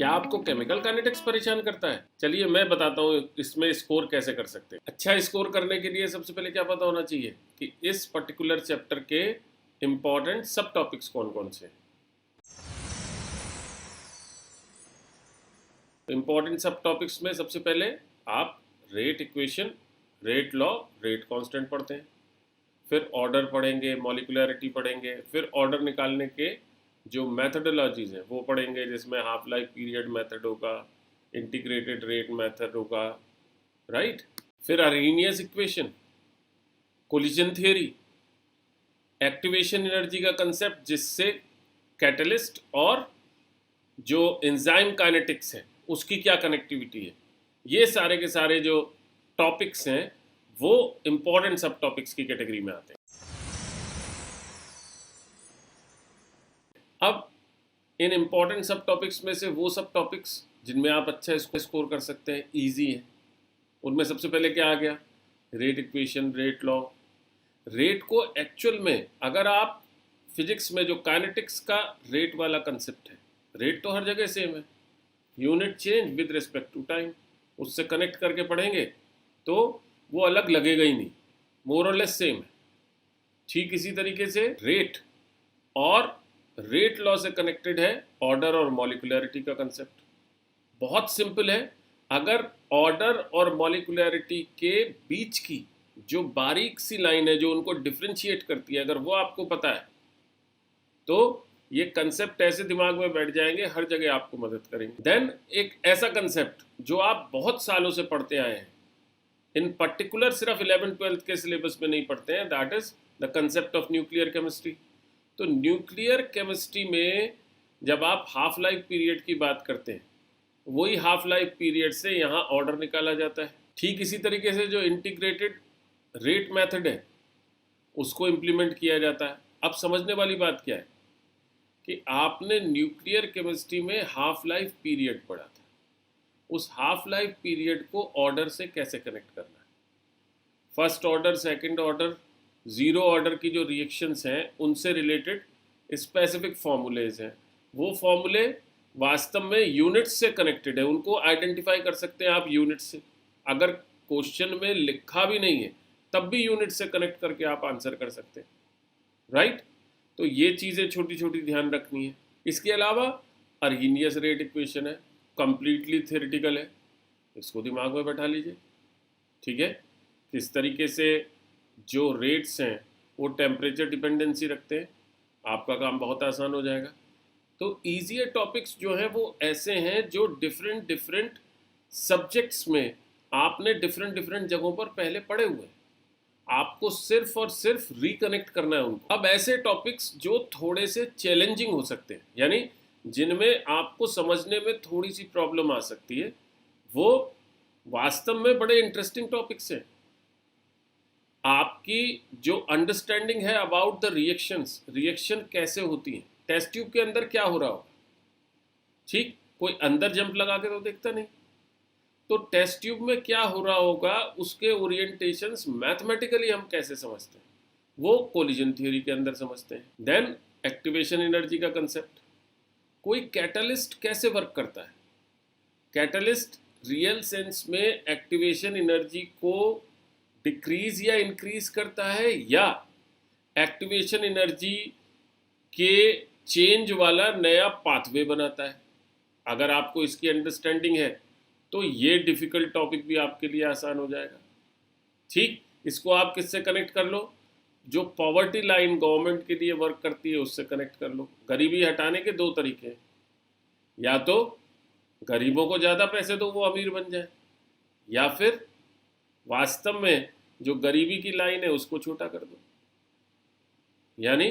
क्या आपको chemical kinetics परेशान करता है? चलिए मैं बताता हूँ इसमें स्कोर कैसे कर सकते हैं। अच्छा स्कोर करने के लिए सबसे पहले क्या पता होना चाहिए कि इस पर्टिकुलर चैप्टर के इंपॉर्टेंट सब टॉपिक्स कौन कौन से हैं। इंपॉर्टेंट सब टॉपिक्स में सबसे पहले आप rate equation, rate law, rate constant पढ़ते हैं। फिर ऑर्डर पढ़ेंगे, मॉलिक्यूलरिटी पढ़ेंगे, फिर ऑर्डर निकालने के जो मैथडोलॉजीज हैं वो पढ़ेंगे, जिसमें हाफ लाइफ पीरियड मेथड होगा, इंटीग्रेटेड रेट मेथड होगा, राइट। फिर Arrhenius equation, collision theory, activation energy का कंसेप्ट जिससे कैटलिस्ट और जो एंजाइम काइनेटिक्स है उसकी क्या कनेक्टिविटी है, ये सारे के सारे जो टॉपिक्स हैं वो इंपॉर्टेंट सब टॉपिक्स की कैटेगरी में आते हैं। अब इन इंपॉर्टेंट सब टॉपिक्स में से वो सब टॉपिक्स जिनमें आप अच्छा इसको स्कोर कर सकते हैं, इजी है, उनमें सबसे पहले क्या आ गया? Rate equation, rate law. Rate को एक्चुअल में अगर आप फिजिक्स में जो काइनेटिक्स का रेट वाला कंसेप्ट है, रेट तो हर जगह सेम है, unit change with respect to time, उससे कनेक्ट करके पढ़ेंगे तो वो अलग लगेगा ही नहीं, मोर और लेस सेम है। ठीक इसी तरीके से रेट और रेट लॉ से कनेक्टेड है ऑर्डर और मॉलिक्यूलरिटी का कंसेप्ट। बहुत सिंपल है, अगर ऑर्डर और मॉलिक्यूलरिटी के बीच की जो बारीक सी लाइन है जो उनको डिफ्रेंशिएट करती है, अगर वो आपको पता है तो ये कंसेप्ट ऐसे दिमाग में बैठ जाएंगे, हर जगह आपको मदद करेंगे। देन एक ऐसा कंसेप्ट जो आप बहुत सालों से पढ़ते आए हैं, इन पर्टिकुलर सिर्फ 11th-12th के सिलेबस में नहीं पढ़ते हैं, that is the concept of nuclear chemistry. तो न्यूक्लियर केमिस्ट्री में जब आप हाफ लाइफ पीरियड की बात करते हैं, वही हाफ लाइफ पीरियड से यहाँ ऑर्डर निकाला जाता है। ठीक इसी तरीके से जो इंटीग्रेटेड रेट मेथड है उसको इम्प्लीमेंट किया जाता है। अब समझने वाली बात क्या है कि आपने न्यूक्लियर केमिस्ट्री में हाफ लाइफ पीरियड पढ़ा था, उस हाफ लाइफ पीरियड को ऑर्डर से कैसे कनेक्ट करना है। First order, second order, zero order की जो रिएक्शंस हैं उनसे रिलेटेड स्पेसिफिक फॉर्मूलेज हैं, वो फॉर्मूले वास्तव में यूनिट्स से कनेक्टेड है, उनको आइडेंटिफाई कर सकते हैं आप यूनिट से। अगर क्वेश्चन में लिखा भी नहीं है तब भी यूनिट से कनेक्ट करके आप आंसर कर सकते हैं, राइट। तो ये चीज़ें छोटी छोटी ध्यान रखनी है। इसके अलावा अर्हीनियस रेट इक्वेशन है, कंप्लीटली थ्योरेटिकल है, इसको दिमाग में बैठा लीजिए, ठीक है। किस तरीके से जो रेट्स हैं वो टेम्परेचर डिपेंडेंसी रखते हैं, आपका काम बहुत आसान हो जाएगा। तो ईजियर टॉपिक्स जो हैं वो ऐसे हैं जो डिफरेंट डिफरेंट सब्जेक्ट्स में आपने डिफरेंट डिफरेंट जगहों पर पहले पढ़े हुए हैं, आपको सिर्फ और सिर्फ रिकनेक्ट करना है उनको। अब ऐसे टॉपिक्स जो थोड़े से चैलेंजिंग हो सकते हैं, यानी जिनमें आपको समझने में थोड़ी सी प्रॉब्लम आ सकती है, वो वास्तव में बड़े इंटरेस्टिंग टॉपिक्स हैं। आपकी जो अंडरस्टैंडिंग है अबाउट द रिएक्शंस, रिएक्शन कैसे होती है, टेस्ट ट्यूब के अंदर क्या हो रहा होगा, ठीक, कोई अंदर जंप लगा के तो देखता नहीं, तो टेस्ट ट्यूब में क्या हो रहा होगा उसके ओरिएंटेशंस मैथमेटिकली हम कैसे समझते हैं, वो कोलिजन थ्योरी के अंदर समझते हैं। देन एक्टिवेशन एनर्जी का कंसेप्ट, कोई कैटलिस्ट कैसे वर्क करता है, कैटलिस्ट रियल सेंस में एक्टिवेशन एनर्जी को डिक्रीज या इंक्रीज करता है या एक्टिवेशन एनर्जी के चेंज वाला नया पाथवे बनाता है। अगर आपको इसकी अंडरस्टैंडिंग है तो ये डिफ़िकल्ट टॉपिक भी आपके लिए आसान हो जाएगा, ठीक। इसको आप किससे कनेक्ट कर लो, जो पॉवर्टी लाइन गवर्नमेंट के लिए वर्क करती है उससे कनेक्ट कर लो। गरीबी हटाने के दो तरीके हैं, या तो गरीबों को ज़्यादा पैसे दो वो अमीर बन जाए, या फिर वास्तव में जो गरीबी की लाइन है उसको छोटा कर दो, यानी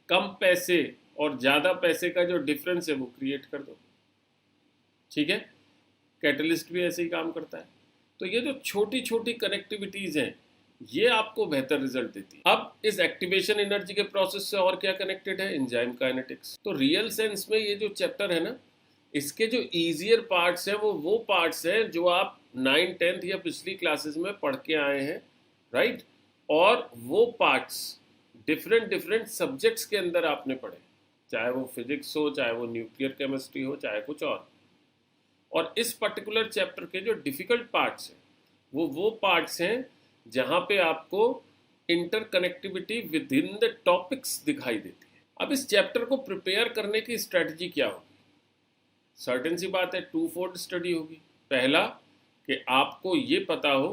कम पैसे और ज़्यादा पैसे का जो डिफरेंस है वो क्रिएट कर दो, ठीक है। कैटलिस्ट भी ऐसे ही काम करता है। तो ये जो छोटी छोटी कनेक्टिविटीज़ हैं ये आपको बेहतर रिजल्ट देती है। अब इस एक्टिवेशन एनर्जी के प्रोसेस से और क्या कनेक्टेड है, एंजाइम काइनेटिक्स। तो रियल सेंस में ये जो चैप्टर है ना, इसके जो ईजियर पार्ट्स हैं वो पार्ट्स हैं जो आप 9th 10th या पिछली क्लासेस में पढ़ के आए हैं, राइट। और वो पार्ट्स डिफरेंट डिफरेंट सब्जेक्ट्स के अंदर आपने पढ़े, चाहे वो फिजिक्स हो, चाहे वो न्यूक्लियर केमिस्ट्री हो, चाहे कुछ और, और इस पर्टिकुलर चैप्टर के जो डिफ़िकल्ट पार्ट्स हैं वो पार्ट्स हैं जहाँ पे आपको interconnectivity with in the topics दिखाई देती है। अब इस चैप्टर को प्रिपेयर करने की स्ट्रेटजी क्या होगी? सर्टेन सी बात है, टू फोल्ड स्टडी होगी। पहला कि आपको ये पता हो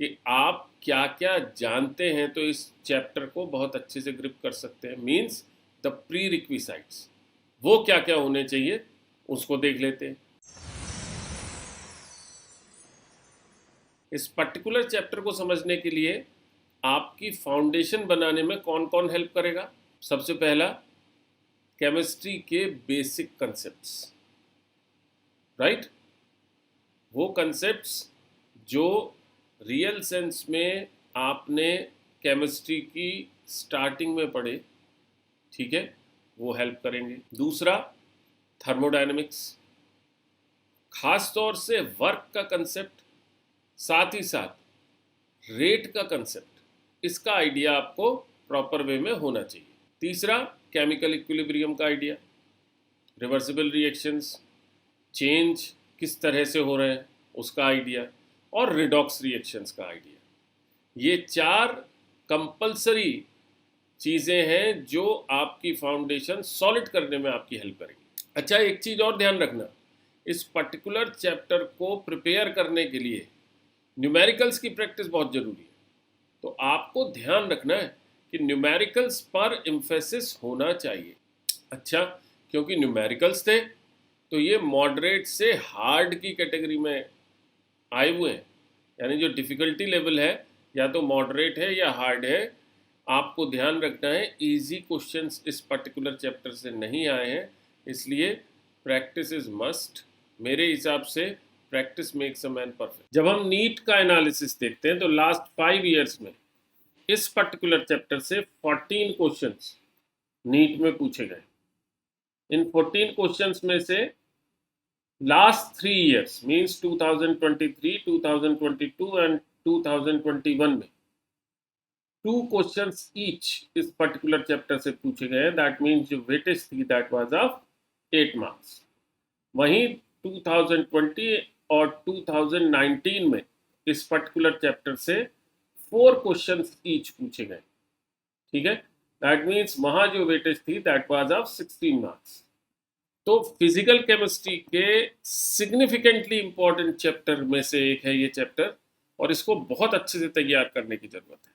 कि आप क्या क्या जानते हैं तो इस चैप्टर को बहुत अच्छे से ग्रिप कर सकते हैं। मीन्स द प्री रिक्विसाइट्स, वो क्या क्या होने चाहिए उसको देख लेते हैं। इस पर्टिकुलर चैप्टर को समझने के लिए आपकी फाउंडेशन बनाने में कौन कौन हेल्प करेगा? सबसे पहला, केमिस्ट्री के बेसिक कंसेप्ट्स, राइट? वो कंसेप्ट्स जो रियल सेंस में आपने केमिस्ट्री की स्टार्टिंग में पढ़े, ठीक है, वो हेल्प करेंगे। दूसरा, थर्मोडायनेमिक्स, खास तौर से वर्क का कंसेप्ट, साथ ही साथ रेट का कंसेप्ट, इसका आइडिया आपको प्रॉपर वे में होना चाहिए। तीसरा, केमिकल इक्विलिब्रियम का आइडिया, रिवर्सिबल रिएक्शंस, चेंज किस तरह से हो रहे हैं उसका आइडिया, और रिडॉक्स रिएक्शंस का आइडिया। ये 4 कंपलसरी चीज़ें हैं जो आपकी फाउंडेशन सॉलिड करने में आपकी हेल्प करेंगी। अच्छा, एक चीज़ और ध्यान रखना, इस पर्टिकुलर चैप्टर को प्रिपेयर करने के लिए न्यूमेरिकल्स की प्रैक्टिस बहुत ज़रूरी है। तो आपको ध्यान रखना है कि न्यूमेरिकल्स पर एम्फेसिस होना चाहिए। अच्छा, क्योंकि न्यूमेरिकल्स थे तो ये मॉडरेट से हार्ड की कैटेगरी में आए हुए हैं, यानी जो डिफ़िकल्टी लेवल है या तो मॉडरेट है या हार्ड है। आपको ध्यान रखना है इजी क्वेश्चंस इस पर्टिकुलर चैप्टर से नहीं आए हैं, इसलिए प्रैक्टिस इज मस्ट। मेरे हिसाब से practice makes a man perfect. जब हम नीट का एनालिसिस देखते हैं तो लास्ट 5 ईयर्स में इस पर्टिकुलर चैप्टर से 14 क्वेश्चंस नीट में पूछे गए। इन 14 क्वेश्चंस में से लास्ट 3 ईयर्स मीन्स 2023, 2022 एंड 2021 में 2 क्वेश्चंस ईच इस पर्टिकुलर चैप्टर से पूछे गए। दैट मीन्स जो वेटेज थी दैट वाज ऑफ 8 मार्क्स। वहीं 2020 और 2019 में इस पर्टिकुलर चैप्टर से 4 क्वेश्चंस ईच पूछे गए, ठीक है। दैट मीन्स वहाँ जो वेटेज थी दैट वाज ऑफ 16 मार्क्स। तो फिजिकल केमिस्ट्री के सिग्निफिकेंटली इंपॉर्टेंट चैप्टर में से एक है ये चैप्टर, और इसको बहुत अच्छे से तैयार करने की ज़रूरत है।